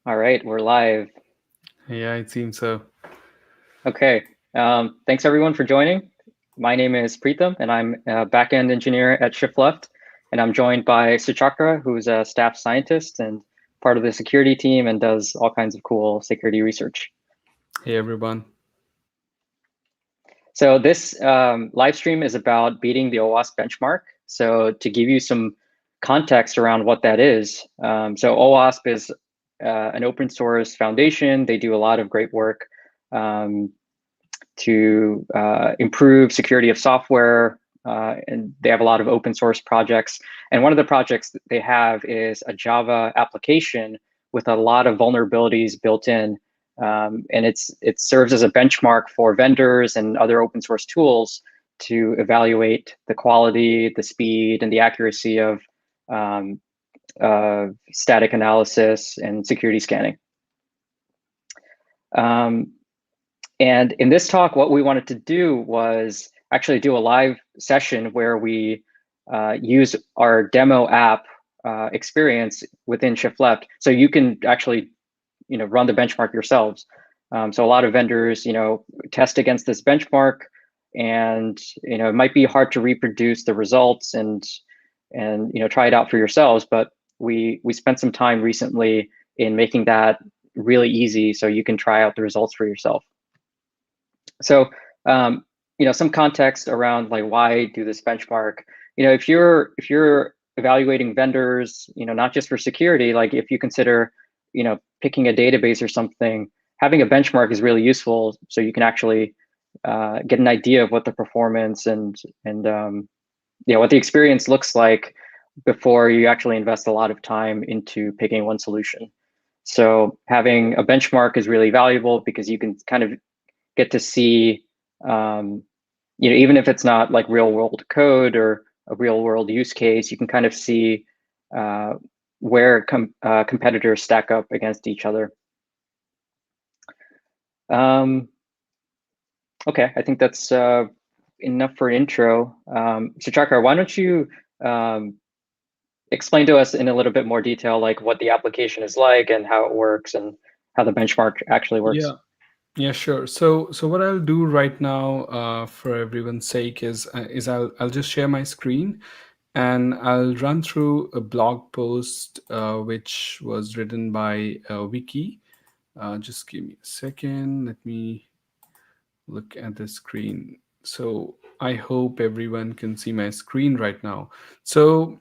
All right, we're live. Yeah, it seems so. Okay, thanks everyone for joining. My name is Preetam, and I'm a backend engineer at ShiftLeft, and I'm joined by Suchakra, who's a staff scientist and part of the security team and does all kinds of cool security research. Hey, everyone. So this live stream is about beating the OWASP benchmark. So to give you some context around what that is, so OWASP is an open source foundation. They do a lot of great work to improve security of software, and they have a lot of open source projects. And one of the projects that they have is a Java application with a lot of vulnerabilities built in. And it serves as a benchmark for vendors and other open source tools to evaluate the quality, the speed, and the accuracy of static analysis and security scanning. And in this talk, what we wanted to do was actually do a live session where we use our demo app experience within ShiftLeft, so you can actually, run the benchmark yourselves. So a lot of vendors, test against this benchmark, and it might be hard to reproduce the results and try it out for yourselves. But we spent some time recently in making that really easy, so you can try out the results for yourself. So, some context around like why do this benchmark. If you're evaluating vendors, not just for security, like if you consider, picking a database or something, having a benchmark is really useful. So you can actually get an idea of what the performance and what the experience looks like before you actually invest a lot of time into picking one solution. So having a benchmark is really valuable because you can kind of get to see, even if it's not like real world code or a real world use case, you can kind of see where competitors stack up against each other. Okay, I think that's enough for an intro. Suchakra, why don't you explain to us in a little bit more detail, like what the application is like and how it works and how the benchmark actually works? Yeah, sure. So what I'll do right now, for everyone's sake, is I'll just share my screen, and I'll run through a blog post which was written by Wiki. Just give me a second. Let me look at the screen. So I hope everyone can see my screen right now. So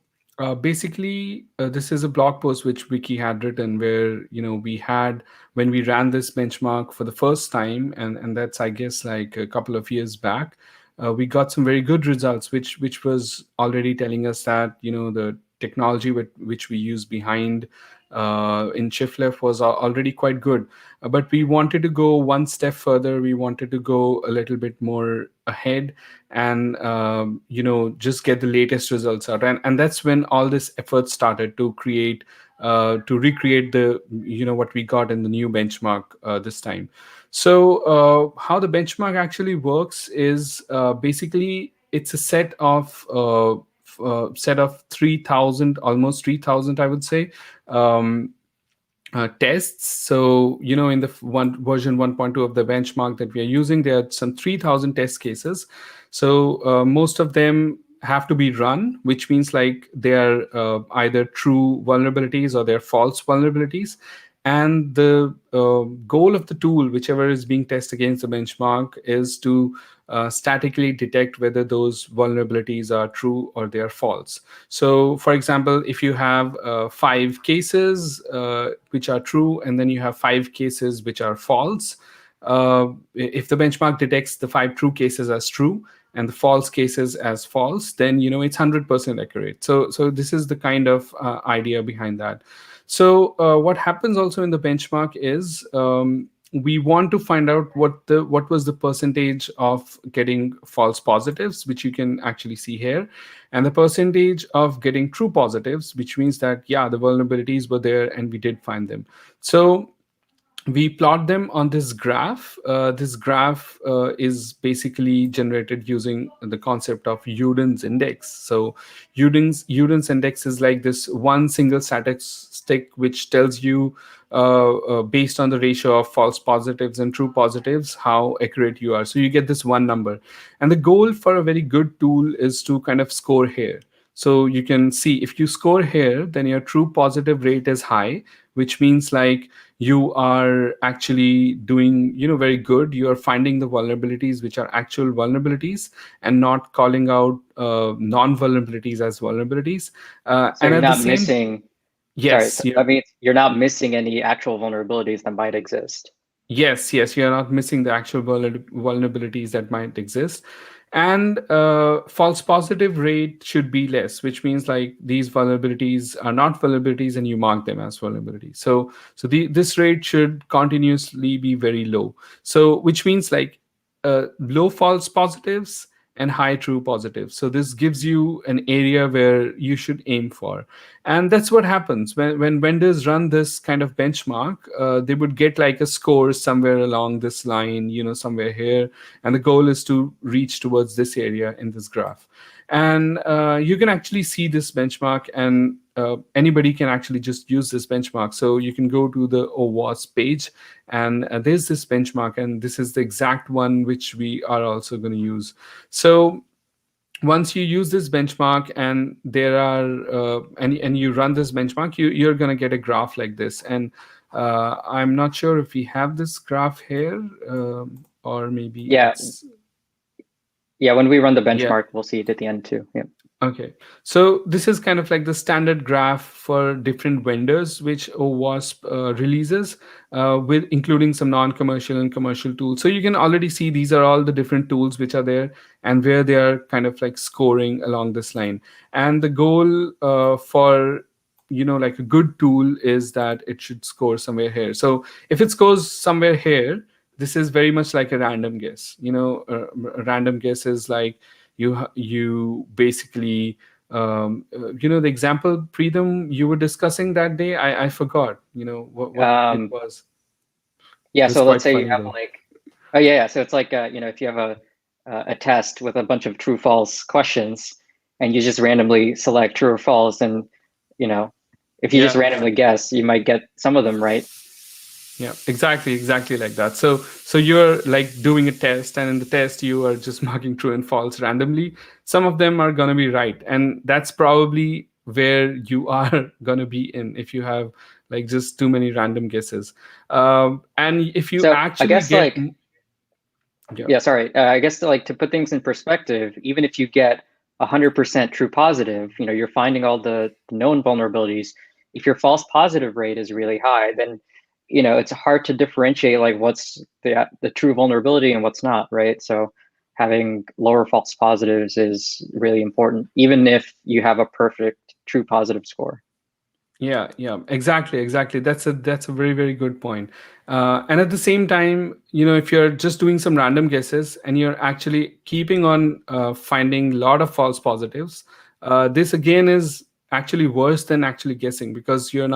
basically, this is a blog post which Wiki had written, where we had, when we ran this benchmark for the first time, and that's, I guess, like a couple of years back. We got some very good results, which was already telling us that the technology which we use behind in ShiftLeft was already quite good. But we wanted to go one step further. We wanted to go a little bit more ahead, and just get the latest results out. And that's when all this effort started to recreate the what we got in the new benchmark this time. So how the benchmark actually works is, basically, it's a set of 3,000, almost 3,000, I would say, tests. So, in the one version 1.2 of the benchmark that we are using, there are some 3,000 test cases. So most of them have to be run, which means like they are either true vulnerabilities or they're false vulnerabilities. And the goal of the tool, whichever is being tested against the benchmark, is to statically detect whether those vulnerabilities are true or they are false. So, for example, if you have 5 cases which are true, and then you have 5 cases which are false, if the benchmark detects the 5 true cases as true and the false cases as false, then it's 100% accurate. So this is the kind of idea behind that. So what happens also in the benchmark is, we want to find out what was the percentage of getting false positives, which you can actually see here, and the percentage of getting true positives, which means that, yeah, the vulnerabilities were there and we did find them. So we plot them on this graph. This graph is basically generated using the concept of Uden's index. So Uden's index is like this one single statistic which tells you based on the ratio of false positives and true positives how accurate you are. So you get this one number, and the goal for a very good tool is to kind of score here. So you can see if you score here, then your true positive rate is high, which means like you are actually doing, very good. You are finding the vulnerabilities which are actual vulnerabilities and not calling out non-vulnerabilities as vulnerabilities. So And you're at the not same, missing, sorry, yes, so that means you're not missing any actual vulnerabilities that might exist. yes, you are not missing the actual vulnerabilities that might exist. And false positive rate should be less, which means like these vulnerabilities are not vulnerabilities and you mark them as vulnerabilities. So this rate should continuously be very low. So which means like low false positives and high true positives. So this gives you an area where you should aim for. And that's what happens when vendors run this kind of benchmark. They would get like a score somewhere along this line, somewhere here, and the goal is to reach towards this area in this graph. And you can actually see this benchmark, and anybody can actually just use this benchmark. So you can go to the OWASP page, and there's this benchmark, and this is the exact one which we are also going to use. So once you use this benchmark and there are and you run this benchmark, you're going to get a graph like this. And I'm not sure if we have this graph here, or maybe Yeah. it's Yeah, when we run the yeah. benchmark, we'll see it at the end too. Yeah. Okay, so this is kind of like the standard graph for different vendors which OWASP releases, with including some non-commercial and commercial tools. So you can already see these are all the different tools which are there and where they are kind of like scoring along this line. And the goal for like a good tool is that it should score somewhere here. So if it scores somewhere here, this is very much like a random guess. A random guess is like you basically the example, Preetam, you were discussing that day. I forgot what it was. Yeah, It was so let's quite say you funny have though. like, oh yeah, so it's like if you have a test with a bunch of true false questions, and you just randomly select true or false, and you know if you just Yeah, randomly guess, you might get some of them right. yeah, exactly like that. So you're like doing a test, and in the test you are just marking true and false randomly. Some of them are going to be right, and that's probably where you are going to be in if you have like just too many random guesses. And if you So I actually guess get, like, yeah. yeah, sorry, I guess like to put things in perspective, even if you get 100% true positive, you're finding all the known vulnerabilities. If your false positive rate is really high, then it's hard to differentiate like what's the true vulnerability and what's not, right? So having lower false positives is really important, even if you have a perfect true positive score. Yeah, exactly. That's a very, very good point. And at the same time, if you're just doing some random guesses and you're actually keeping on finding a lot of false positives, this again is actually worse than actually guessing, because your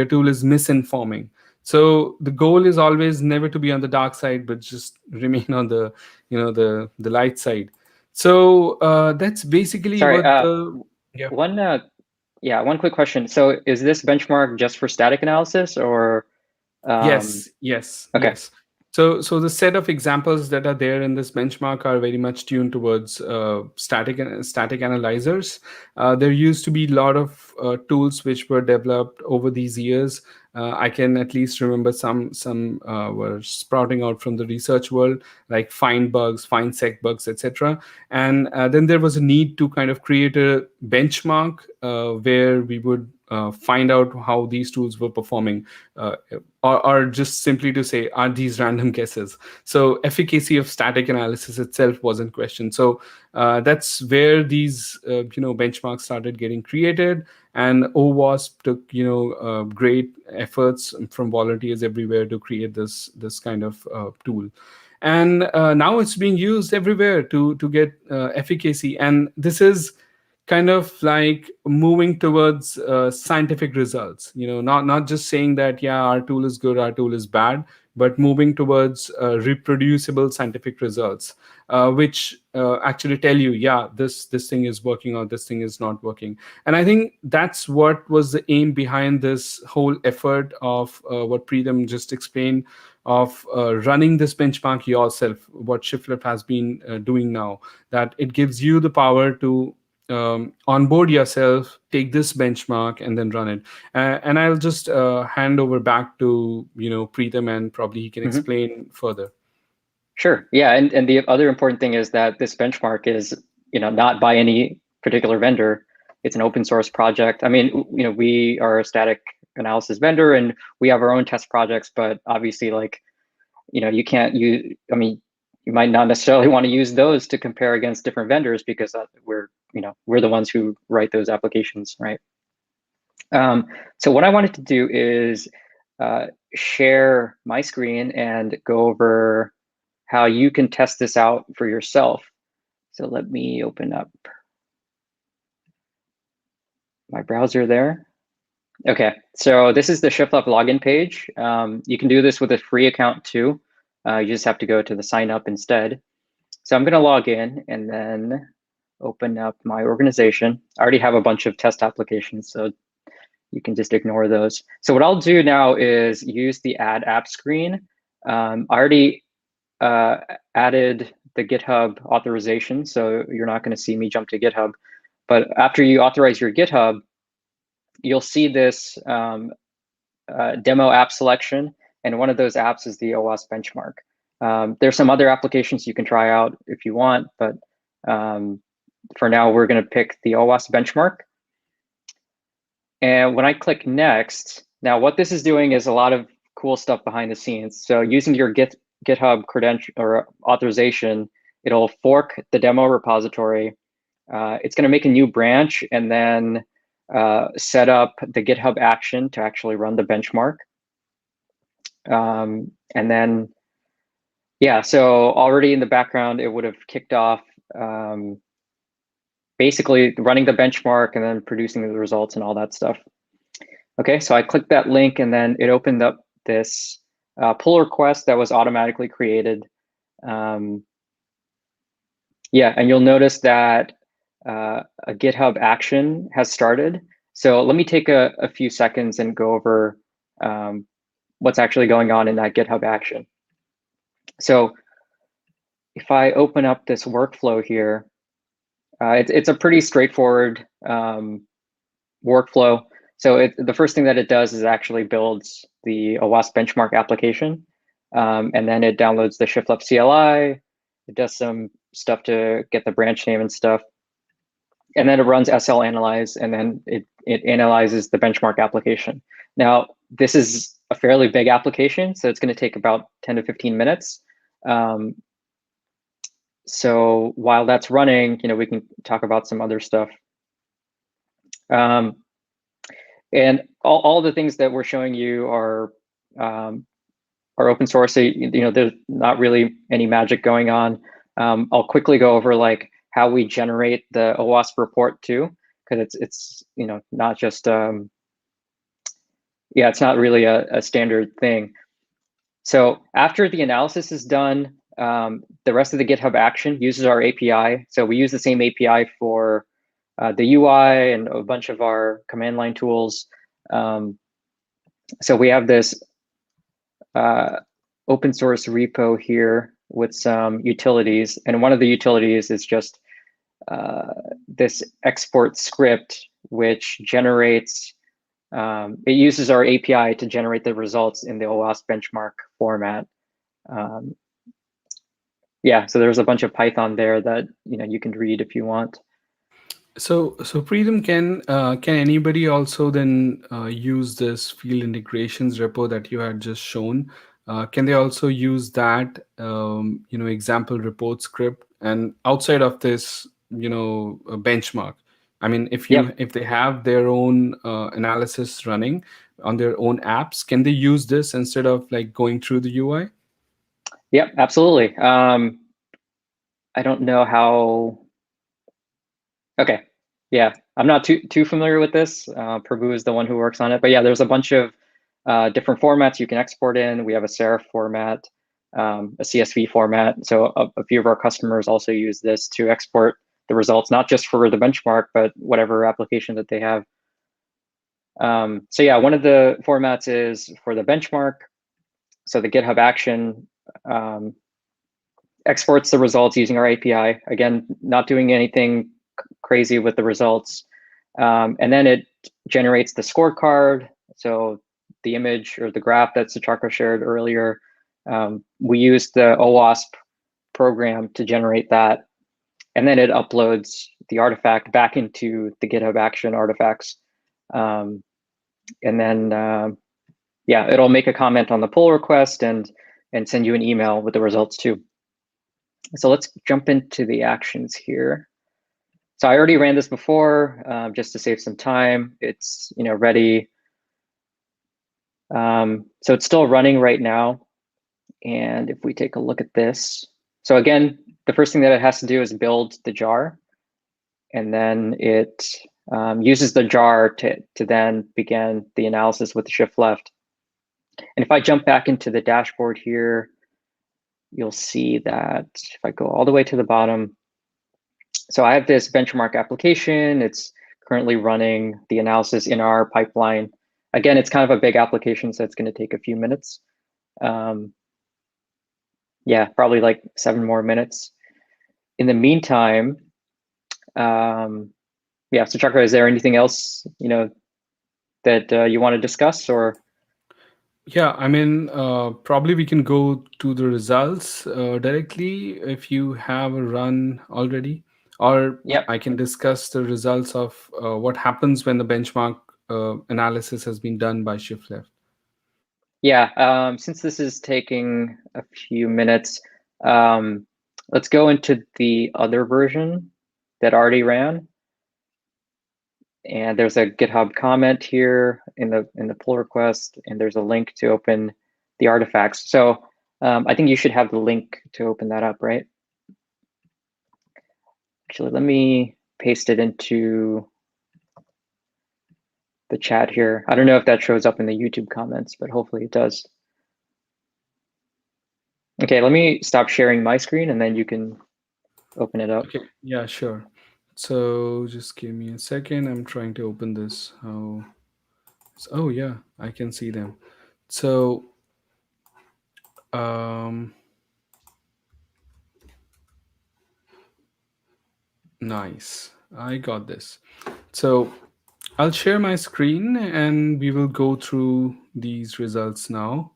tool is misinforming. So the goal is always never to be on the dark side, but just remain on the the light side. So that's basically Sorry, what the yeah. one yeah, one quick question. So is this benchmark just for static analysis or Yes, yes, okay. yes. So the set of examples that are there in this benchmark are very much tuned towards static analyzers. There used to be a lot of tools which were developed over these years. I can at least remember some were sprouting out from the research world, like find bugs, find sec bugs, etc. And then there was a need to kind of create a benchmark where we would find out how these tools were performing, or just simply to say, are these random guesses? So efficacy of static analysis itself wasn't questioned. So that's where these benchmarks started getting created, and OWASP took great efforts from volunteers everywhere to create this kind of tool. And now it's being used everywhere to get efficacy. And this is kind of like moving towards scientific results, not just saying that, yeah, our tool is good, our tool is bad, but moving towards reproducible scientific results, which actually tell you, yeah, this thing is working or this thing is not working. And I think that's what was the aim behind this whole effort of what Preetam just explained, of running this benchmark yourself, what ShiftLeft has been doing now, that it gives you the power to onboard yourself, take this benchmark, and then run it. And I'll just hand over back to Preetam, and probably he can explain further. Sure. Yeah, and the other important thing is that this benchmark is not by any particular vendor. It's an open source project. I mean, we are a static analysis vendor, and we have our own test projects. But obviously, like, you can't use. I mean, you might not necessarily want to use those to compare against different vendors because we're the ones who write those applications, right? So what I wanted to do is share my screen and go over how you can test this out for yourself. So let me open up my browser there. Okay, so this is the ShiftLeft login page. You can do this with a free account too. You just have to go to the sign up instead. So I'm gonna log in and then open up my organization. I already have a bunch of test applications, so you can just ignore those. So what I'll do now is use the add app screen. I already added the GitHub authorization, so you're not going to see me jump to GitHub. But after you authorize your GitHub, you'll see this demo app selection, and one of those apps is the OWASP Benchmark. There's some other applications you can try out if you want, but for now, we're going to pick the OWASP Benchmark. And when I click next, now what this is doing is a lot of cool stuff behind the scenes. So using your GitHub credential or authorization, it'll fork the demo repository. It's going to make a new branch and then set up the GitHub action to actually run the benchmark. And then, yeah, so already in the background, it would have kicked off basically running the benchmark and then producing the results and all that stuff. Okay, so I clicked that link and then it opened up this pull request that was automatically created. Yeah, and you'll notice that a GitHub action has started. So let me take a few seconds and go over what's actually going on in that GitHub action. So if I open up this workflow here, it's a pretty straightforward workflow. So the first thing that it does is actually builds the OWASP benchmark application, and then it downloads the ShiftLeft CLI. It does some stuff to get the branch name and stuff, and then it runs SL analyze, and then it analyzes the benchmark application. Now, this is a fairly big application, so it's going to take about 10 to 15 minutes. So while that's running, we can talk about some other stuff. And all the things that we're showing you are open source. So, there's not really any magic going on. I'll quickly go over like how we generate the OWASP report too, because it's not just it's not really a standard thing. So after the analysis is done, the rest of the GitHub action uses our API. So we use the same API for the UI and a bunch of our command line tools. So we have this open source repo here with some utilities. And one of the utilities is just this export script, which generates, it uses our API to generate the results in the OWASP benchmark format. Yeah, so there's a bunch of Python there that you can read if you want. So Preetam, can anybody also then use this field integrations repo that you had just shown? Can they also use that example report script, and outside of this benchmark? I mean, if they have their own analysis running on their own apps, can they use this instead of like going through the UI? Yep, absolutely. I don't know how. Okay, yeah, I'm not too familiar with this. Prabhu is the one who works on it, but yeah, there's a bunch of different formats you can export in. We have a serif format, a CSV format. So a few of our customers also use this to export the results, not just for the benchmark, but whatever application that they have. So yeah, one of the formats is for the benchmark. So the GitHub action exports the results using our API. Again, not doing anything crazy with the results. And then it generates the scorecard. So the image or the graph that Suchakra shared earlier, we use the OWASP program to generate that. And then it uploads the artifact back into the GitHub action artifacts. And then, yeah, it'll make a comment on the pull request and send you an email with the results too. So let's jump into the actions here. So I already ran this before, just to save some time. It's ready. So it's still running right now. And if we take a look at this, so again, the first thing that it has to do is build the jar. And then it uses the jar to then begin the analysis with the ShiftLeft. And if I jump back into the dashboard here, you'll see that if I go all the way to the bottom, so I have this benchmark application. It's currently running the analysis in our pipeline. Again, it's kind of a big application, so it's going to take a few minutes. Yeah, probably like 7 more minutes. In the meantime, yeah, Suchakra, is there anything else that you want to discuss or? Yeah, I mean, probably we can go to the results directly if you have a run already, or Yep. I can discuss the results of what happens when the benchmark analysis has been done by ShiftLeft. Yeah, since this is taking a few minutes, let's go into the other version that already ran. And there's a GitHub comment here in the pull request, and there's a link to open the artifacts. So I think you should have the link to open that up, right? Actually, let me paste it into the chat here. I don't know if that shows up in the YouTube comments, but hopefully it does. Okay, let me stop sharing my screen and then you can open it up. Okay, yeah, sure. So just give me a second. I'm trying to open this. Oh yeah, I can see them. So nice. I got this. So I'll share my screen and we will go through these results now.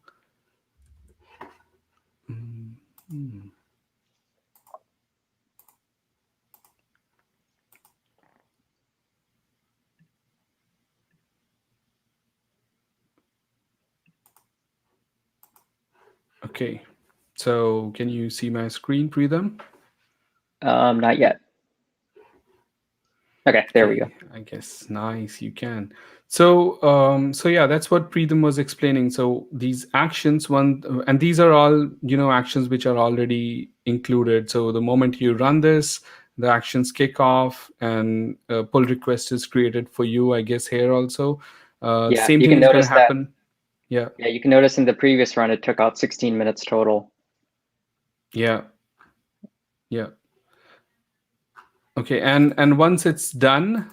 Okay, so can you see my screen, Preetam? Not yet. Okay, there we go. I guess nice, you can. So so yeah, that's what Preetam was explaining. So these actions, and these are all actions which are already included. So the moment you run this, the actions kick off, and a pull request is created for you. I guess here also, Yeah, same you thing can is going to notice happen. that. Yeah. Yeah, you can notice in the previous run it took out 16 minutes total. Yeah. Yeah. Okay, and once it's done,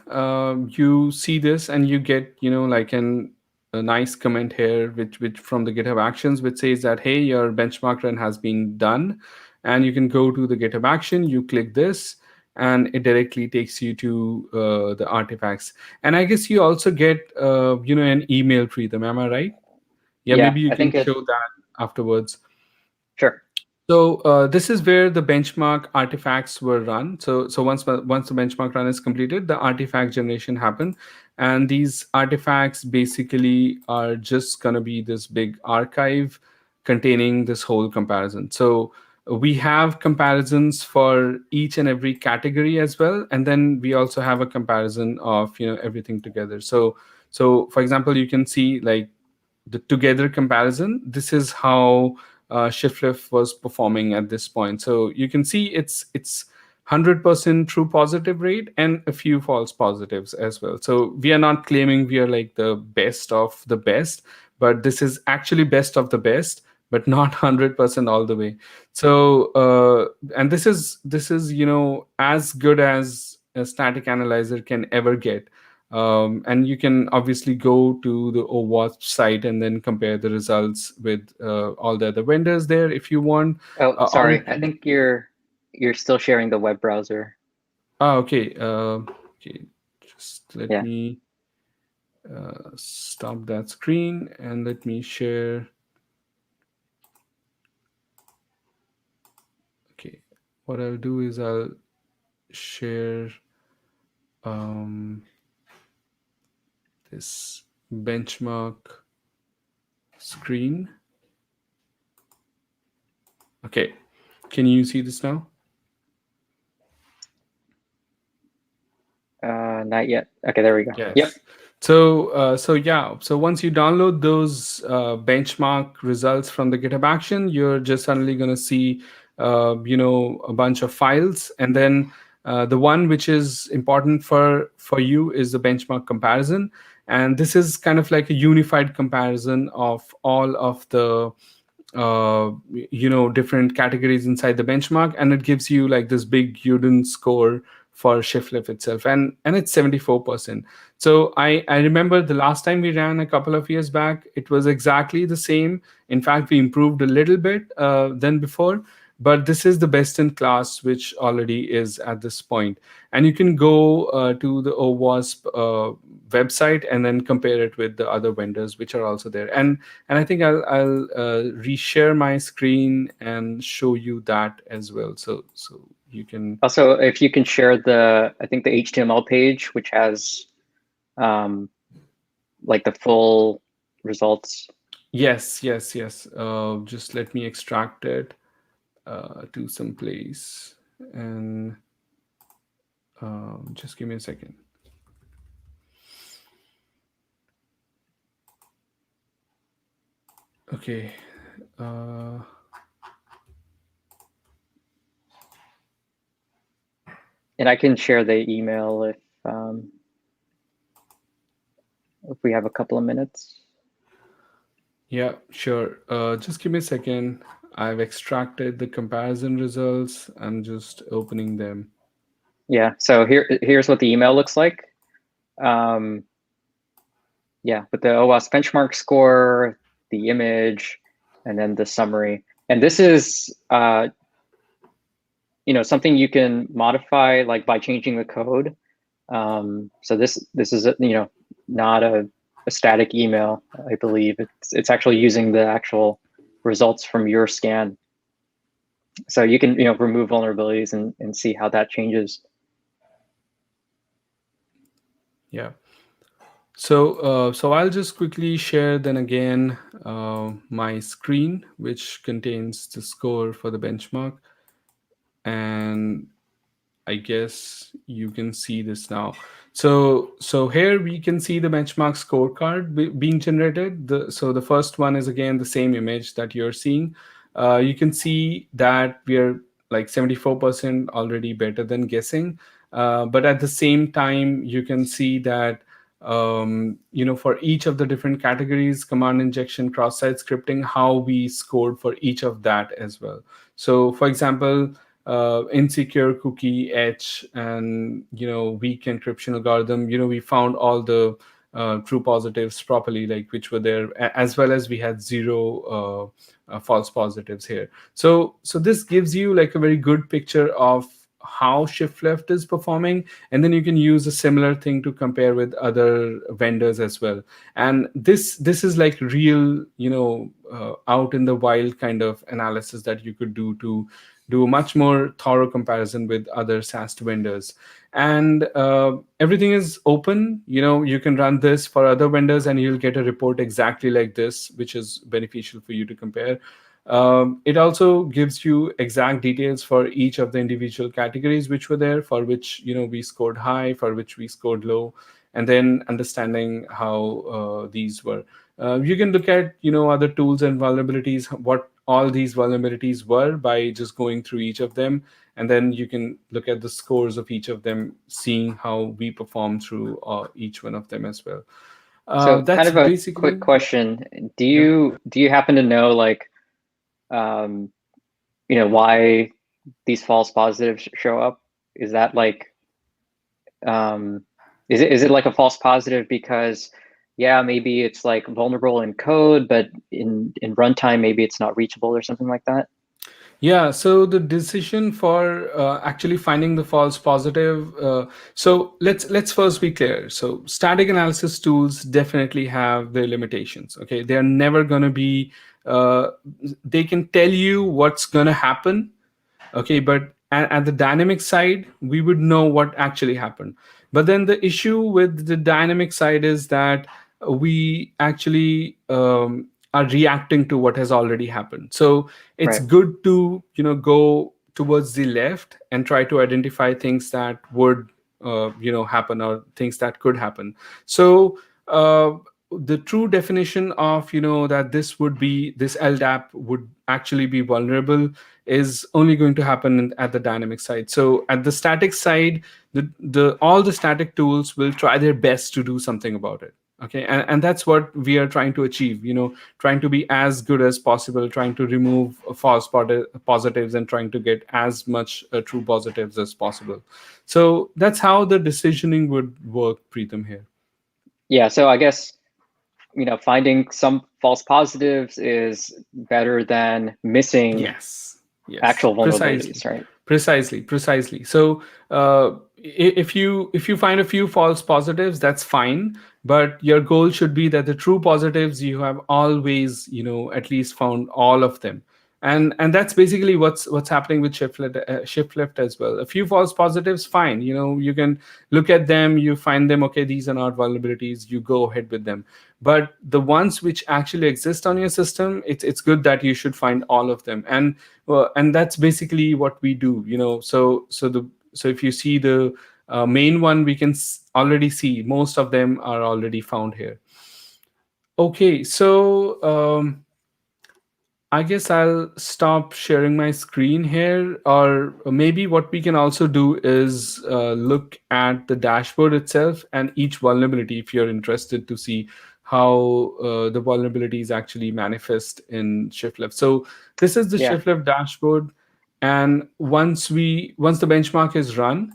you see this and you get like a nice comment here, which from the GitHub Actions, which says that hey, your benchmark run has been done, and you can go to the GitHub action. You click this, and it directly takes you to the artifacts. And I guess you also get an email for them. Am I right? Yeah, Yeah, maybe you I can think it. show that afterwards. Sure. So this is where the benchmark artifacts were run. So once the benchmark run is completed, the artifact generation happened, and these artifacts basically are just gonna be this big archive containing this whole comparison. So we have comparisons for each and every category as well, and then we also have a comparison of everything together. So for example, you can see like the together comparison. This is how ShiftLeft was performing at this point. So you can see it's 100% true positive rate and a few false positives as well. So we are not claiming we are like the best of the best, but this is actually best of the best, but not 100% all the way. So and this is as good as a static analyzer can ever get. And you can obviously go to the OWASP site and then compare the results with all the other vendors there if you want. Oh, All sorry. I think you're still sharing the web browser. Okay. Okay. Just let Yeah. me stop that screen and let me share. Okay. What I'll do is I'll share this benchmark screen. Okay. Can you see this now? Not yet. Okay, there we go. Yes. Yep. So once you download those benchmark results from the GitHub Action, you're just suddenly going to see, a bunch of files, and then the one which is important for you is the benchmark comparison, and this is kind of like a unified comparison of all of the different categories inside the benchmark, and it gives you like this big Udon score for ShiftLeft itself, and it's 74%. So I remember the last time we ran a couple of years back, it was exactly the same. In fact, we improved a little bit than before, but this is the best in class, which already is at this point. And you can go to the OWASP website and then compare it with the other vendors which are also there. And I think I'll reshare my screen and show you that as well. So you can Also, if you can share I think the HTML page, which has like the full results. Yes. Just let me extract it to some place, and just give me a second. Okay. And I can share the email if we have a couple of minutes. Yeah, sure. Just give me a second. I've extracted the comparison results. I'm just opening them. Yeah, so here's what the email looks like. Yeah, with the OWASP benchmark score, the image, and then the summary. And this is something you can modify like by changing the code. So this is not a static email. I believe it's actually using the actual results from your scan. So you can remove vulnerabilities and see how that changes. Yeah. So I'll just quickly share then again my screen, which contains the score for the benchmark. And I guess you can see this now. So here we can see the benchmark scorecard being generated. So the first one is again the same image that you're seeing. You can see that we are like 74% already better than guessing. But at the same time, you can see that for each of the different categories, command injection, cross-site scripting, how we scored for each of that as well. So for example, insecure cookie etch and weak encryption algorithm, we found all the true positives properly, like which were there, as well as we had zero false positives here. So this gives you like a very good picture of how ShiftLeft is performing, and then you can use a similar thing to compare with other vendors as well. And this is like real out in the wild kind of analysis that you could do a much more thorough comparison with other SAST vendors. And everything is open. You can run this for other vendors and you'll get a report exactly like this, which is beneficial for you to compare. It also gives you exact details for each of the individual categories which were there, for which we scored high, for which we scored low, and then understanding how these were. You can look at other tools and vulnerabilities, what all these vulnerabilities were, by just going through each of them and then you can look at the scores of each of them, seeing how we perform through each one of them as well. So kind That's of a basically, quick question. Do yeah. you happen to know like why these false positives show up? Is that like is it like a false positive because yeah, maybe it's like vulnerable in code, but in runtime maybe it's not reachable or something like that? Yeah, so the decision for actually finding the false positive. So let's first be clear. So static analysis tools definitely have their limitations. Okay, they are never going to be. They can tell you what's going to happen. Okay, but at the dynamic side, we would know what actually happened. But then the issue with the dynamic side is that we actually are reacting to what has already happened. So it's Right. good to go towards the left and try to identify things that would happen, or things that could happen. So the true definition of that this LDAP would actually be vulnerable is only going to happen at the dynamic side. So at the static side, the all the static tools will try their best to do something about it. Okay, and that's what we are trying to achieve, trying to be as good as possible, trying to remove positives and trying to get as much true positives as possible. So that's how the decisioning would work, Preetam, here. Yeah, so I guess finding some false positives is better than missing Yes, actual vulnerabilities, right? precisely. So if you find a few false positives, that's fine, but your goal should be that the true positives, you have always at least found all of them. And that's basically what's happening with shift left as well. A few false positives, fine, you can look at them, you find them, okay, these are not vulnerabilities, you go ahead with them. But the ones which actually exist on your system, it's good that you should find all of them. And that's basically what we do, so if you see the main one, we can already see most of them are already found here. Okay, so I guess I'll stop sharing my screen here, or maybe what we can also do is look at the dashboard itself and each vulnerability if you're interested to see how the vulnerabilities actually manifest in ShiftLeft. So this is the Yeah. ShiftLeft dashboard, and once the benchmark is run,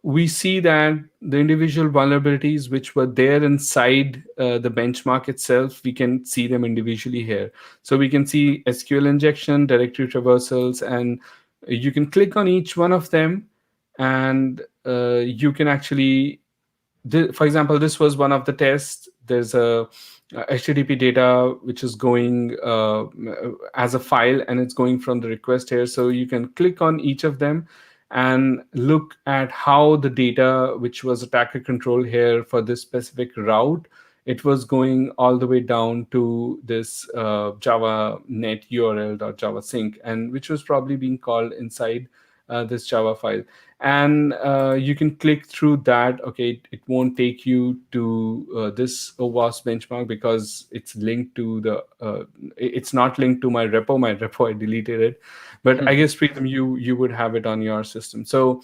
we see that the individual vulnerabilities which were there inside the benchmark itself, we can see them individually here. So we can see SQL injection, directory traversals, and you can click on each one of them, and you can actually, for example, this was one of the tests. There's a HTTP data which is going as a file, and it's going from the request here. So you can click on each of them and look at how the data, which was attacker control here for this specific route, it was going all the way down to this Java net URL.java sync, and which was probably being called inside this Java file. And you can click through that. Okay, it won't take you to this OWASP benchmark because it's linked to it's not linked to my repo. My repo, I deleted it. But I guess, Preetam, you would have it on your system. So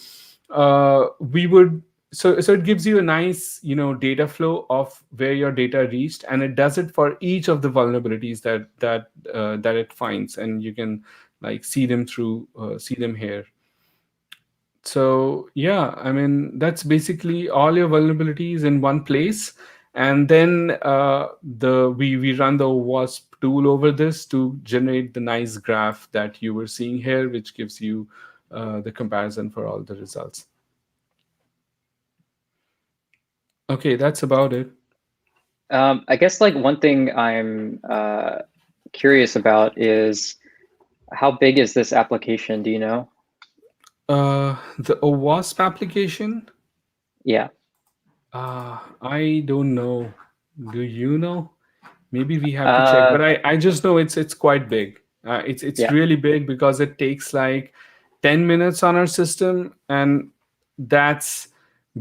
we would so it gives you a nice data flow of where your data reached, and it does it for each of the vulnerabilities that it finds, and you can like see them here. So yeah, I mean, that's basically all your vulnerabilities in one place. And then we run the WASP tool over this to generate the nice graph that you were seeing here, which gives you the comparison for all the results. Okay, that's about it. I guess like one thing I'm curious about is how big is this application? Do you know? The OWASP application? Yeah. I don't know. Do you know? Maybe we have to check, but I just know it's quite big. It's Yeah. really big because it takes like 10 minutes on our system, and that's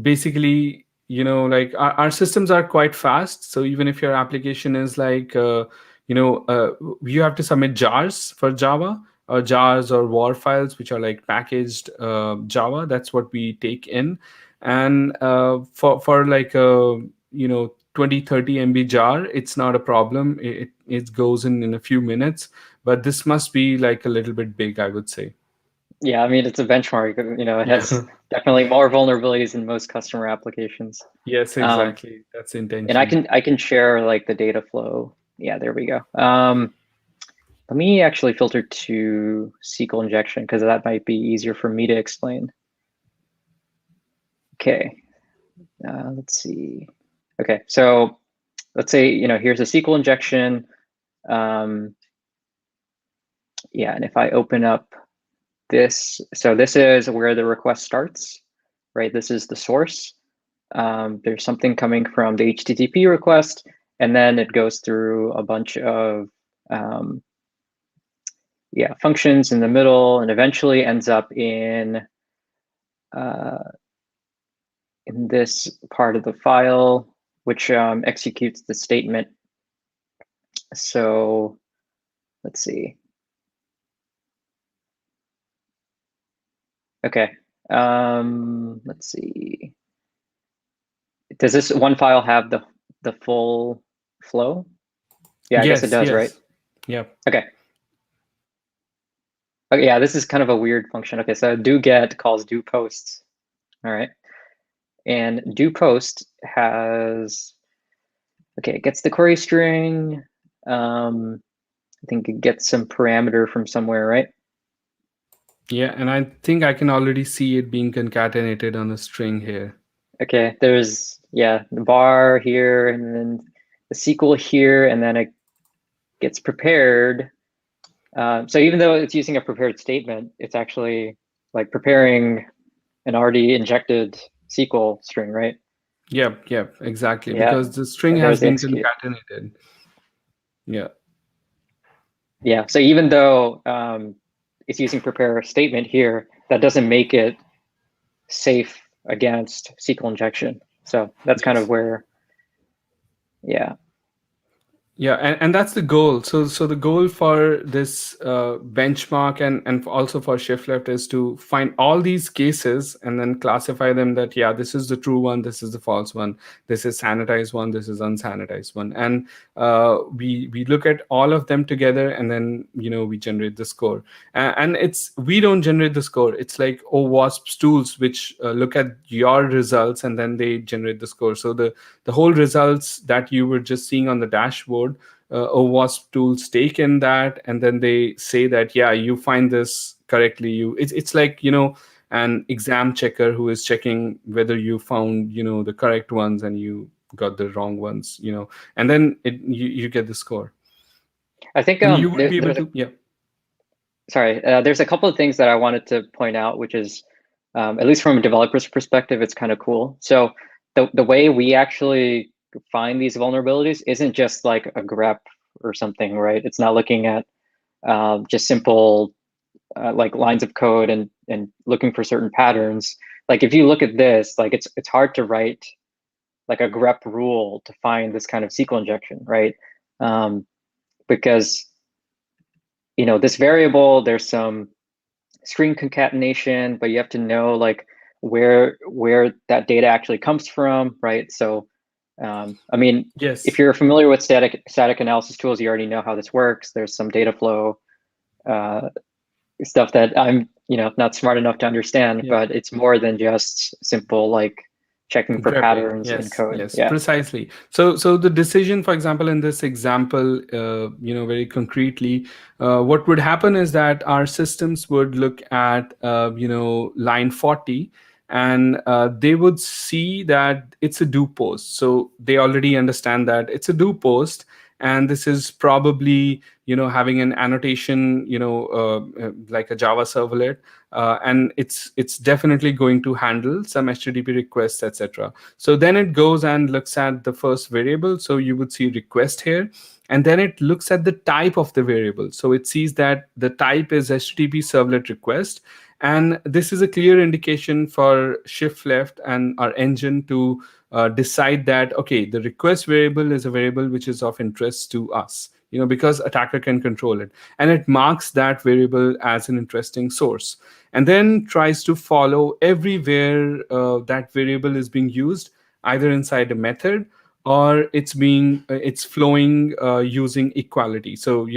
basically like our systems are quite fast. So even if your application is like you have to submit jars for Java, jars or war files, which are like packaged Java. That's what we take in. And for like a 20-30 MB jar, it's not a problem. It goes in a few minutes. But this must be like a little bit big, I would say. Yeah, I mean, it's a benchmark. It has definitely more vulnerabilities than most customer applications. Yes, exactly. That's the intention. And I can share like the data flow. Yeah, there we go. Let me actually filter to SQL injection because that might be easier for me to explain. Okay, let's see. Okay, so let's say, here's a SQL injection. Yeah, and if I open up this, so this is where the request starts, right? This is the source. There's something coming from the HTTP request, and then it goes through a bunch of functions in the middle, and eventually ends up in this part of the file, which executes the statement. So let's see. Okay, let's see. Does this one file have the full flow? Yeah, I guess it does, right? Yeah. Okay. Okay, yeah, this is kind of a weird function. Okay, so do get calls do posts. All right. And do post has, okay, it gets the query string. I think it gets some parameter from somewhere, right? Yeah, and I think I can already see it being concatenated on a string here. Okay, there's, the bar here, and then the SQL here, and then it gets prepared. So even though it's using a prepared statement, it's actually like preparing an already injected SQL string, right? Yep, exactly. Yeah. Because the string has been concatenated. Yeah. Yeah, so even though it's using prepare statement here, that doesn't make it safe against SQL injection. So that's kind of where, yeah. Yeah, and that's the goal. So the goal for this benchmark and also for ShiftLeft is to find all these cases and then classify them that, yeah, this is the true one, this is the false one, this is sanitized one, this is unsanitized one. And we look at all of them together, and then, we generate the score. And we don't generate the score. It's like OWASP's tools, which look at your results, and then they generate the score. So the whole results that you were just seeing on the dashboard, OWASP tools take in that, and then they say that, yeah, you find this correctly. It's like, an exam checker who is checking whether you found, the correct ones and you got the wrong ones, and then you get the score. I think you would be able to, yeah. Sorry, there's a couple of things that I wanted to point out, which is, at least from a developer's perspective, it's kind of cool. So the way we actually find these vulnerabilities isn't just like a grep or something, right? It's not looking at just simple like lines of code and looking for certain patterns. Like if you look at this, like it's hard to write like a grep rule to find this kind of SQL injection, right? Because this variable, there's some string concatenation, but you have to know like where that data actually comes from, right? So I mean, yes, if you're familiar with static analysis tools, you already know how this works. There's some data flow stuff that I'm not smart enough to understand, but it's more than just simple like checking for patterns in code. Yes, precisely. So the decision, for example, in this example, very concretely, what would happen is that our systems would look at, line 40, and they would see that it's a do post. So they already understand that it's a do post, and this is probably having an annotation, like a Java servlet, and it's definitely going to handle some HTTP requests, etc. So then it goes and looks at the first variable. So you would see request here, and then it looks at the type of the variable. So it sees that the type is HTTP servlet request, And this is a clear indication for ShiftLeft and our engine to decide that, okay, the request variable is a variable which is of interest to us, because attacker can control it. And it marks that variable as an interesting source, and then tries to follow everywhere that variable is being used, either inside a method or it's flowing using equality. So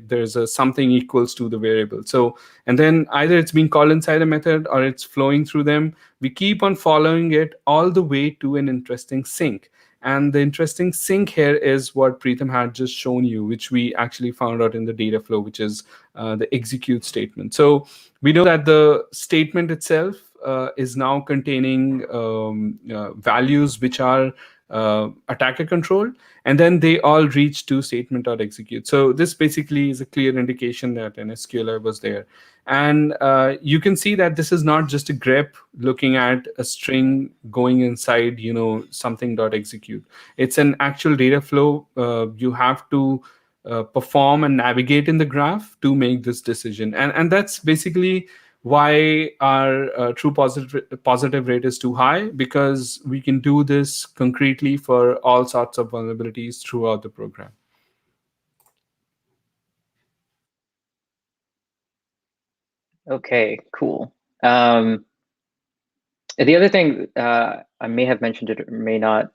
there's a something equals to the variable. So, and then either it's being called inside a method or it's flowing through them. We keep on following it all the way to an interesting sink. And the interesting sink here is what Preetam had just shown you, which we actually found out in the data flow, which is the execute statement. So we know that the statement itself is now containing values which are attacker controlled, and then they all reach to statement.execute. So this basically is a clear indication that an SQLer was there. And you can see that this is not just a grep looking at a string going inside, something.execute. It's an actual data flow. You have to perform and navigate in the graph to make this decision. And that's basically why our true positive rate is too high, because we can do this concretely for all sorts of vulnerabilities throughout the program. Okay, cool. The other thing I may have mentioned it or may not.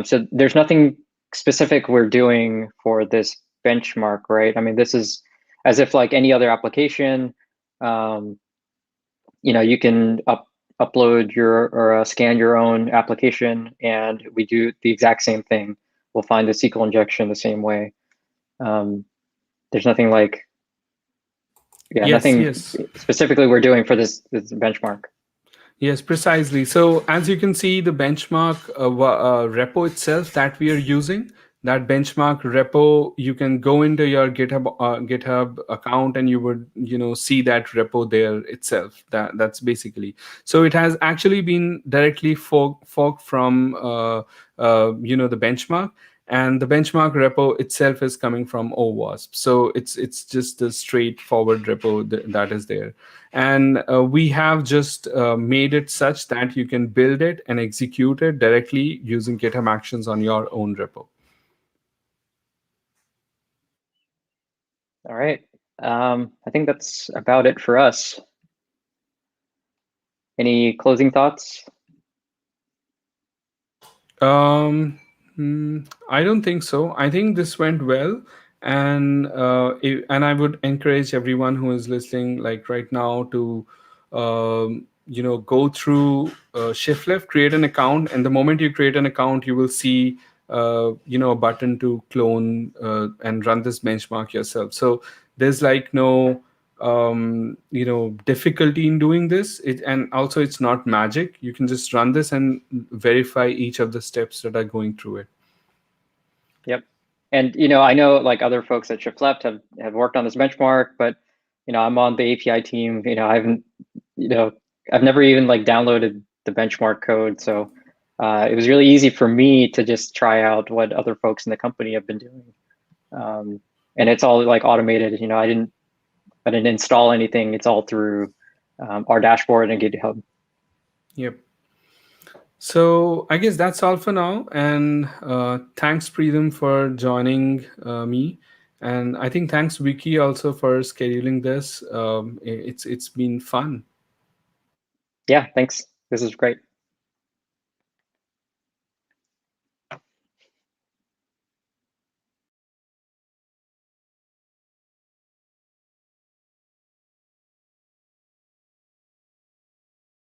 So there's nothing specific we're doing for this benchmark, right? I mean, this is as if like any other application. You can upload your or scan your own application, and we do the exact same thing. We'll find the SQL injection the same way. There's nothing like, nothing specifically we're doing for this benchmark. Yes, precisely. So as you can see, the benchmark repo itself that we are using, that benchmark repo, you can go into your GitHub account and you would see that repo there itself. That's basically. So it has actually been directly forked from the benchmark. And the benchmark repo itself is coming from OWASP. So it's just a straightforward repo that is there. And we have just made it such that you can build it and execute it directly using GitHub Actions on your own repo. All right. I think that's about it for us. Any closing thoughts? I don't think so. I think this went well. And I would encourage everyone who is listening, like right now, to go through ShiftLeft, create an account, and the moment you create an account, you will see a button to clone and run this benchmark yourself. So there's like no difficulty in doing this. And also it's not magic. You can just run this and verify each of the steps that are going through it. Yep. And I know like other folks at ShiftLeft have worked on this benchmark, but I'm on the API team. I haven't, I've never even like downloaded the benchmark code. So it was really easy for me to just try out what other folks in the company have been doing. And it's all like automated. I didn't install anything. It's all through our dashboard and GitHub. Yep. So I guess that's all for now. And thanks, Preetam, for joining me. And I think thanks, Vicky, also for scheduling this. It's been fun. Yeah, thanks. This is great.